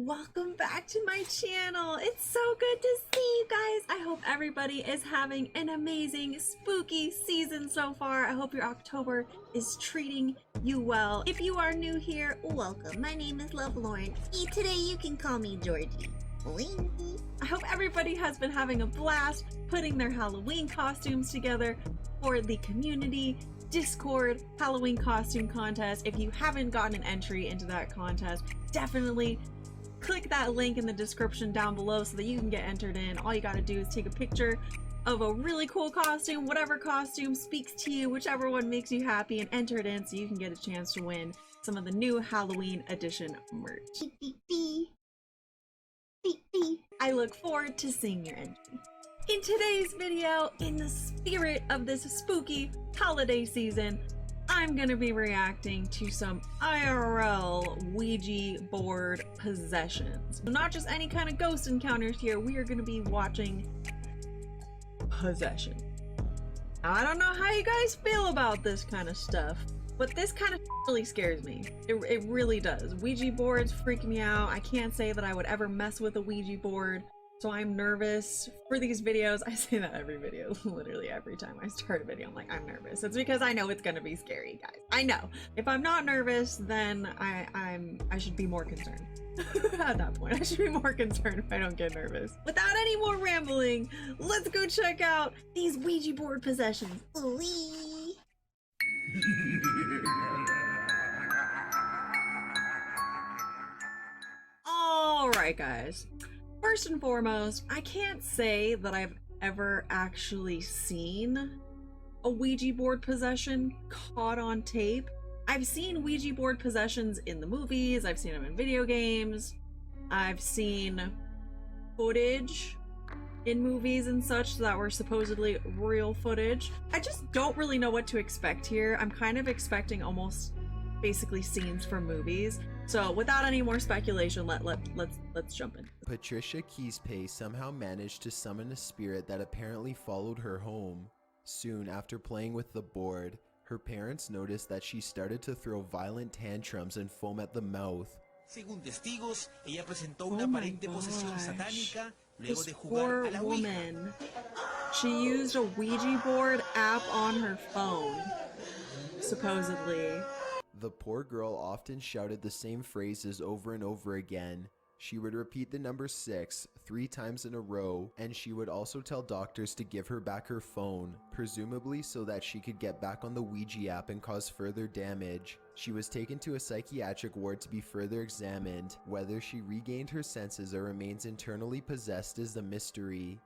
Welcome back to my channel. It's so good to see you guys. I hope everybody is having an amazing spooky season so far. I hope your October is treating you well. If you are new here, welcome. My name is Love Lauren. Today you can call me Georgie. I hope everybody has been having a blast putting their Halloween costumes together for the community Discord Halloween costume contest. If you haven't gotten an entry into that contest, definitely click that link in the description down below so that you can get entered in. All you gotta do is take a picture of a really cool costume, whatever costume speaks to you, whichever one makes you happy, and enter it in so you can get a chance to win some of the new Halloween edition merch. I look forward to seeing your entry. In today's video, in the spirit of this spooky holiday season, I'm gonna be reacting to some IRL Ouija board possessions. Not just any kind of ghost encounters here, we are gonna be watching possession. Now, I don't know how you guys feel about this kind of stuff, but this kind of really scares me. It really does. Ouija boards freak me out. I can't say that I would ever mess with a Ouija board. So I'm nervous for these videos. I say that every video, literally every time I start a video, I'm like, I'm nervous. It's because I know it's gonna be scary, guys. I know. If I'm not nervous, then I should be more concerned. At that point, I should be more concerned if I don't get nervous. Without any more rambling, let's go check out these Ouija board possessions. All right, guys. First and foremost, I can't say that I've ever actually seen a Ouija board possession caught on tape. I've seen Ouija board possessions in the movies, I've seen them in video games, I've seen footage in movies and such that were supposedly real footage. I just don't really know what to expect here. I'm kind of expecting almost basically scenes from movies. So without any more speculation, let's jump in. Patricia Keyspace somehow managed to summon a spirit that apparently followed her home. Soon after playing with the board, her parents noticed that she started to throw violent tantrums and foam at the mouth. Según testigos, ella presentó una aparente posesión satánica luego de jugar poor a la woman. She used a Ouija board app on her phone, supposedly. The poor girl often shouted the same phrases over and over again. She would repeat the number 6 3 times in a row, and she would also tell doctors to give her back her phone, presumably so that she could get back on the Ouija app and cause further damage. She was taken to a psychiatric ward to be further examined. Whether she regained her senses or remains internally possessed is the mystery.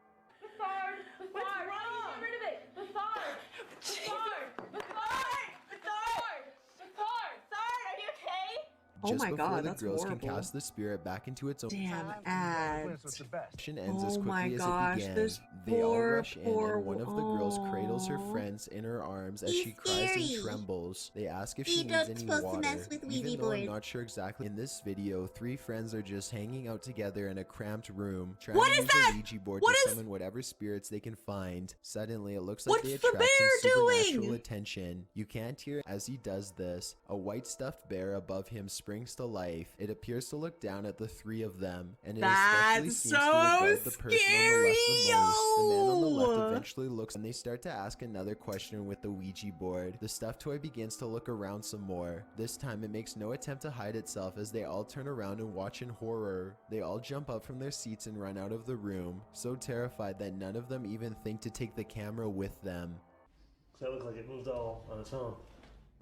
Oh my God, the that's girls horrible. can cast the spirit back into its own. Damn ads. Ends as Oh my quickly gosh, as it began. this They all poor, rush in, poor, and one of the girls cradles her oh. friends in her arms as He's she cries scary. and trembles. They ask if You're she needs not any supposed to water. mess with Ouija Even though I'm board. not sure exactly. In this video, 3 friends are just hanging out together in a cramped room, trying What to is use that? a Ouija board What to is- summon whatever spirits they can find. Suddenly, it looks like What's they the attract some bear supernatural doing? attention. You can't hear as he does this. A white stuffed bear above him springs to life. It appears to look down at the 3 of them, and it especially That's seems to so regard the person scary, on the left the most. The man on the left yo! eventually looks, and they start to ask another question with the Ouija board. The stuffed toy begins to look around some more. This time it makes no attempt to hide itself as they all turn around and watch in horror. They all jump up from their seats and run out of the room, so terrified that none of them even think to take the camera with them. So it looks like it moved all on its own.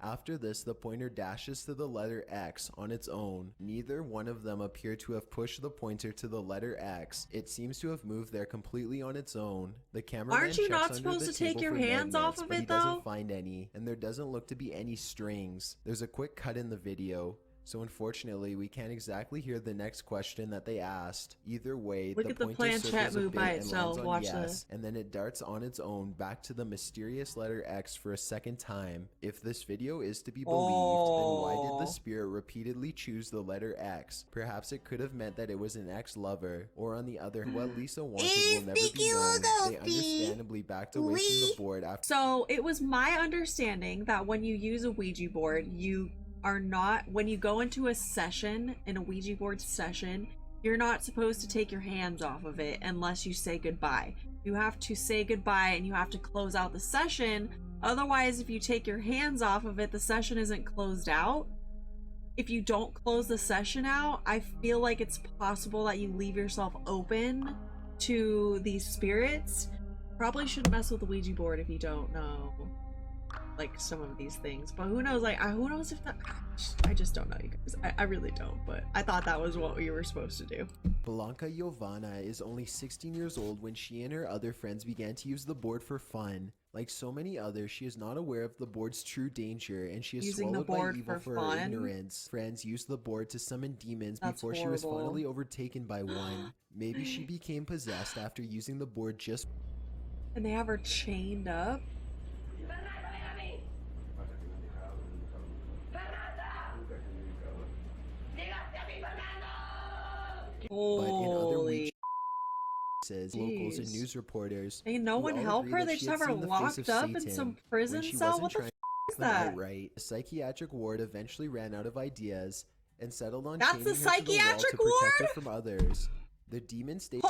After this, the pointer dashes to the letter X on its own. Neither one of them appear to have pushed the pointer to the letter X. It seems to have moved there completely on its own. The cameraman Aren't you checks not under supposed the to take table your for hands off magnets, of but he it, though? doesn't find any, and there doesn't look to be any strings. There's a quick cut in the video, so unfortunately we can't exactly hear the next question that they asked. Either way, Look at the pointer planchette circles a move bit by and itself. lands on Watch yes, this. and then it darts on its own back to the mysterious letter X for a second time. If this video is to be believed, then why did the spirit repeatedly choose the letter X? Perhaps it could have meant that it was an ex-lover, or on the other hand, what Lisa wanted will never be known. They understandably backed away from the board after. So it was my understanding that when you use a Ouija board, you are not, when you go into a session, in a Ouija board session, you're not supposed to take your hands off of it unless you say goodbye. You have to say goodbye and you have to close out the session. Otherwise, if you take your hands off of it, the session isn't closed out. If you don't close the session out, I feel like it's possible that you leave yourself open to these spirits. Probably shouldn't mess with the Ouija board if you don't know like some of these things, but who knows, like who knows if that, I just don't know, you guys. I really don't, but I thought that was what you were supposed to do. Blanca Giovanna is only 16 years old when she and her other friends began to use the board for fun. Like so many others, she is not aware of the board's true danger, and she is Using the swallowed by board evil for for her fun? ignorance. Friends used the board to summon demons That's before she was horrible. finally overtaken by one. Maybe she became possessed after using the board just. And they have her chained up. But in other Holy cases, locals and jeez. news reporters, Ain't no who one all help agree her? that They she just had have her seen the face locked of up in Satan some when prison she cell? wasn't What the trying f is to them that? outright. The psychiatric ward eventually ran out of ideas and settled on That's chaining the her to the wall psychiatric to protect her ward? from others. The demon state.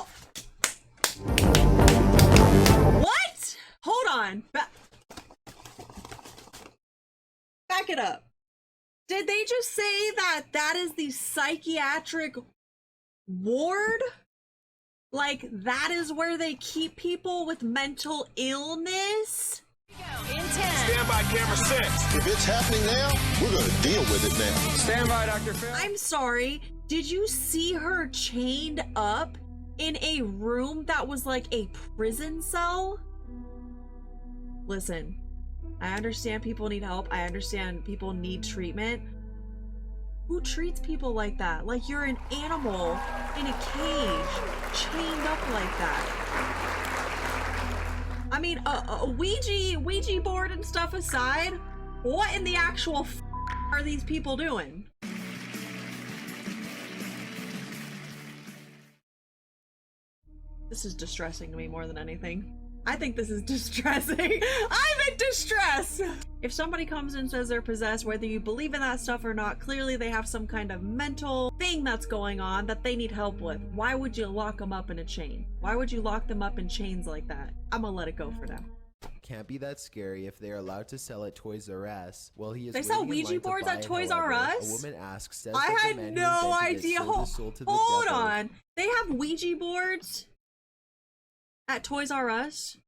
What? Hold on. Back it up. Did they just say that that is the psychiatric ward? Like, that is where they keep people with mental illness? Stand by, camera 6. If it's happening now, we're going to deal with it now. Stand by, Dr. Phil. I'm sorry. Did you see her chained up in a room that was like a prison cell? Listen, I understand people need help. I understand people need treatment. Who treats people like that? Like you're an animal in a cage, chained up like that. I mean, a Ouija board and stuff aside, what in the actual f are these people doing? This is distressing to me more than anything. I think this is distressing. I'm in distress! If somebody comes and says they're possessed, whether you believe in that stuff or not, clearly they have some kind of mental thing that's going on that they need help with. Why would you lock them up in a chain? Why would you lock them up in chains like that? I'm gonna let it go for now. Can't be that scary if they are allowed to sell at Toys R Us. Well, he is. They sell waiting in Ouija line to boards buy at it, Toys R however. Us? A woman asks, says I that the had man who no invented it idea. sold his soul to the Hold devil. on. They have Ouija boards at Toys R Us?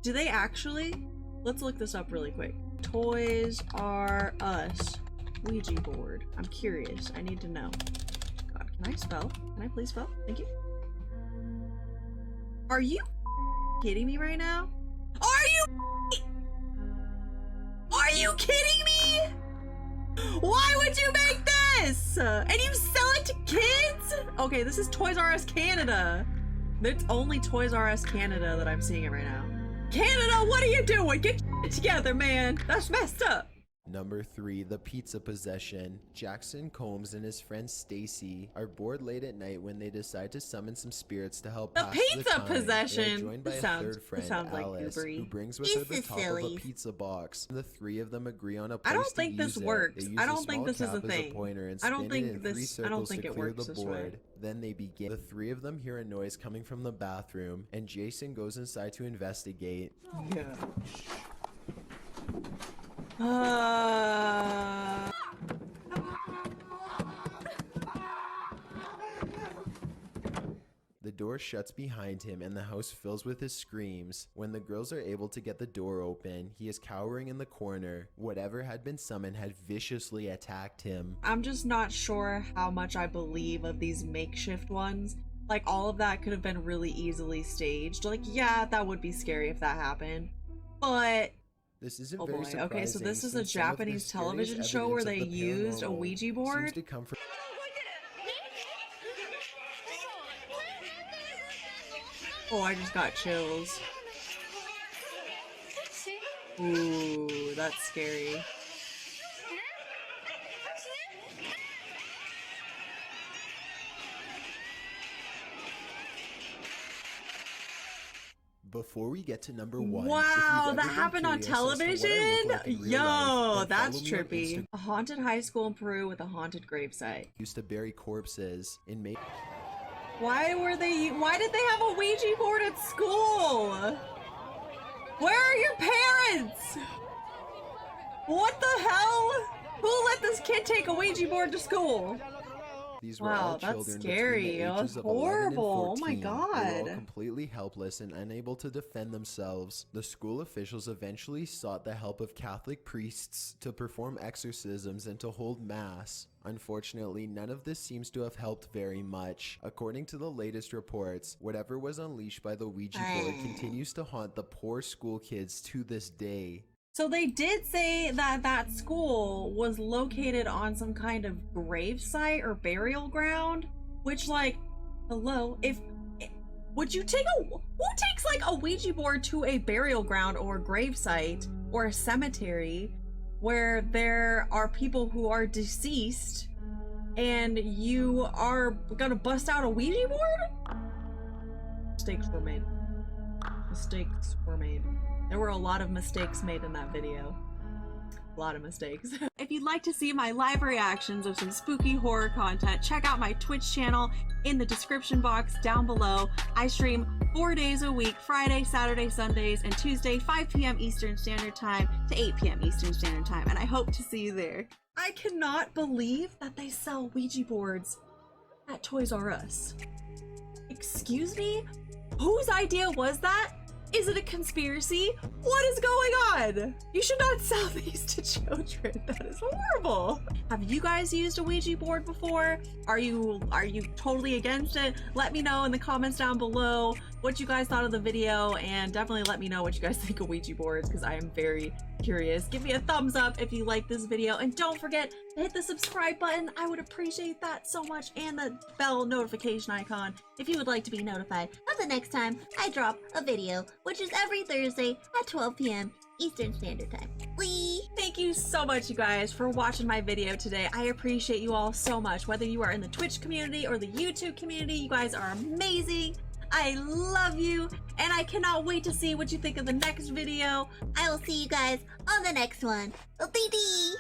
Do they actually? Let's look this up really quick. Toys R Us Ouija board. I'm curious. I need to know. God, can I spell? Can I please spell? Thank you. Are you kidding me right now? Are you kidding me? Why would you make this? And you sell it to kids? Okay, this is Toys R Us Canada. It's only Toys R Us Canada that I'm seeing it right now. Canada, what are you doing? Get your together, man. That's messed up. Number 3, the pizza possession. Jackson Combs and his friend Stacy are bored late at night when they decide to summon some spirits to help The pass pizza the time. possession. They are joined by This a sounds- third friend, this sounds like Alice, goobery. who brings with her This the is top silly. of a pizza box. The three of them agree on a place I don't to think this use it. works. They use I a don't think small this is a cap as thing. pointer and I don't spin think it in this- 3 I circles don't think to it clear works the this way. board. Then they begin. The three of them hear a noise coming from the bathroom, and Jason goes inside to investigate. Yeah. The door shuts behind him and the house fills with his screams. When the girls are able to get the door open, he is cowering in the corner. Whatever had been summoned had viciously attacked him. I'm just not sure how much I believe of these makeshift ones. Like, all of that could have been really easily staged. Like, yeah, that would be scary if that happened. But This isn't oh very boy, surprising. okay, so this is a since some of the Japanese scariest television show where evidence they of the used a paranormal Ouija seems board? to come from. Oh, I just got chills. Ooh, that's scary. Before we get to number 1, Wow, that happened on television? Yo, that's trippy. A haunted high school in Peru with a haunted gravesite. Used to bury corpses in May. Why did they have a Ouija board at school? Where are your parents? What the hell? Who let this kid take a Ouija board to school? These were all that's children scary. between the ages of 11 and Horrible. 14. Oh my They were all God. completely helpless and unable to defend themselves. The school officials eventually sought the help of Catholic priests to perform exorcisms and to hold mass. Unfortunately, none of this seems to have helped very much. According to the latest reports, whatever was unleashed by the Ouija board continues to haunt the poor school kids to this day. So they did say that that school was located on some kind of grave site or burial ground, which, like, hello, would you take who takes like a Ouija board to a burial ground or a grave site or a cemetery where there are people who are deceased and you are gonna bust out a Ouija board? Mistakes were made. Mistakes were made. There were a lot of mistakes made in that video. A lot of mistakes. If you'd like to see my live reactions of some spooky horror content, check out my Twitch channel in the description box down below. I stream 4 days a week, Friday, Saturday, Sundays, and Tuesday, 5 p.m. Eastern Standard Time to 8 p.m. Eastern Standard Time, and I hope to see you there. I cannot believe that they sell Ouija boards at Toys R Us. Excuse me? Whose idea was that? Is it a conspiracy? What is going on? You should not sell these to children. That is horrible. Have you guys used a Ouija board before? Are you totally against it? Let me know in the comments down below what you guys thought of the video, and definitely let me know what you guys think of Ouija boards, because I am very curious. Give me a thumbs up if you like this video, and don't forget to hit the subscribe button. I would appreciate that so much, and the bell notification icon if you would like to be notified of the next time I drop a video, which is every Thursday at 12 p.m. Eastern Standard Time. Whee! Thank you so much, you guys, for watching my video today. I appreciate you all so much. Whether you are in the Twitch community or the YouTube community, you guys are amazing. I love you, and I cannot wait to see what you think of the next video. I will see you guys on the next one. Bye-bye!